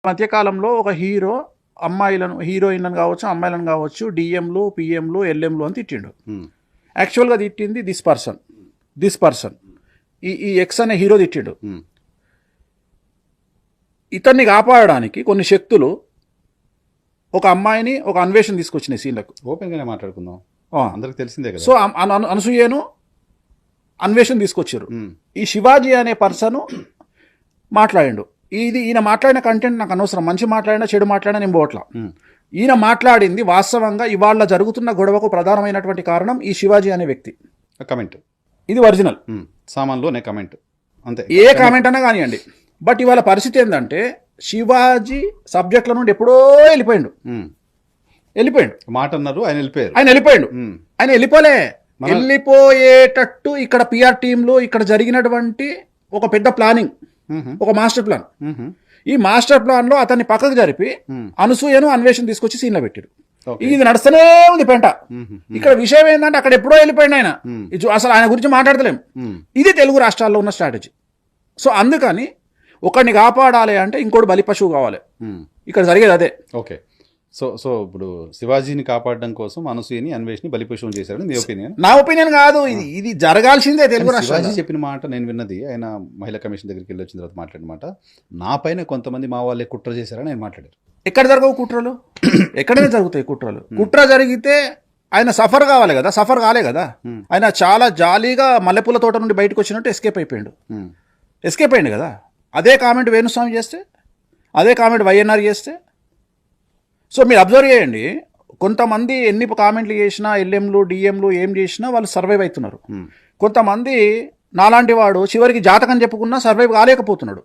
మధ్యకాలంలో ఒక హీరో అమ్మాయిలను హీరోయిన్లను కావచ్చు అమ్మాయిలను కావచ్చు డిఎంలు పిఎంలు ఎల్ఎంలు అని తిట్టిండు. యాక్చువల్గా తిట్టింది దిస్ పర్సన్ ఈ ఎక్స్ అనే హీరో తిట్టిండు. ఇతన్ని కాపాడడానికి కొన్ని శక్తులు ఒక అమ్మాయిని ఒక అన్వేషణ తీసుకొచ్చినాయి సీన్లకు. ఓపెన్గానే మాట్లాడుకుందాం, అందరికి తెలిసిందే కదా. సో అనసూయను అన్వేషణ తీసుకొచ్చారు. ఈ శివాజీ అనే పర్సన్ మాట్లాడిండు. ఈయన మాట్లాడిన కంటెంట్ నాకు అనవసరం, మంచి మాట్లాడినా చెడు మాట్లాడినా నేను పోవట్లా. ఈయన మాట్లాడింది వాస్తవంగా ఇవాళ జరుగుతున్న గొడవకు ప్రధానమైనటువంటి కారణం ఈ శివాజీ అనే వ్యక్తి. కమెంట్ ఇది ఒరిజినల్ సామాన్లోనే కమెంట్, అంతే. ఏ కామెంట్ అన్నా కానివ్వండి. బట్ ఇవాళ పరిస్థితి ఏంటంటే శివాజీ సబ్జెక్టుల నుండి ఎప్పుడో వెళ్ళిపోయాడు. మాట అన్నారు, ఆయన వెళ్ళిపోయారు. ఆయన వెళ్ళిపోయేటట్టు ఇక్కడ పిఆర్ టీంలో ఇక్కడ జరిగినటువంటి ఒక పెద్ద ప్లానింగ్, ఒక మాస్టర్ ప్లాన్. ఈ మాస్టర్ ప్లాన్ లో అతన్ని పక్కకు జరిపి అనసూయను అన్వేషణ తీసుకొచ్చి సీన్ లో పెట్టారు. ఇది నడుస్తూనే ఉంది పెంట. ఇక్కడ విషయం ఏంటంటే అక్కడ ఎప్పుడో వెళ్ళిపోయింది ఆయన, అసలు ఆయన గురించి మాట్లాడతలేం. ఇది తెలుగు రాష్ట్రాల్లో ఉన్న స్ట్రాటజీ. సో అందుకని ఒకరిని కాపాడాలి అంటే ఇంకోటి బలి పశువు కావాలి. ఇక్కడ జరిగేది అదే. ఓకే, సో ఇప్పుడు శివాజీని కాపాడడం కోసం అనసూయని అన్వేషణ బలిపశువుని చేశారని మీ ఒపీనియన్? నా ఒపీనియన్ కాదు, ఇది జరగాల్సిందే తెలుగు రాష్ట్రాలు. శివాజీ చెప్పిన మాట నేను విన్నది, ఆయన మహిళా కమిషన్ దగ్గరికి వెళ్ళి వచ్చిన తర్వాత మాట్లాడిన మాట, నా పైన కొంతమంది మా వాళ్ళే కుట్ర చేశారని ఆయన మాట్లాడారు. ఎక్కడ జరగవు కుట్రలు? ఎక్కడైనా జరుగుతాయి కుట్రలు. కుట్ర జరిగితే ఆయన సఫర్ కావాలి కదా, సఫర్ కాలే కదా. ఆయన చాలా జాలీగా మల్లెపూల తోట నుండి బయటకు వచ్చినట్టు ఎస్కేప్ అయిపోయాడు కదా. అదే కామెంట్ వేణుస్వామి చేస్తే, అదే కామెంట్ వైఎన్ఆర్ చేస్తే. సో మీరు అబ్జర్వ్ చేయండి, కొంతమంది ఎన్ని కామెంట్లు చేసినా ఎల్ఎంలు డిఎంలు ఏం చేసినా వాళ్ళు సర్వైవ్ అవుతున్నారు. కొంతమంది నాలాంటి వాడు చివరికి జాతకం చెప్పుకున్నా సర్వైవ్ కాలేకపోతున్నాడు.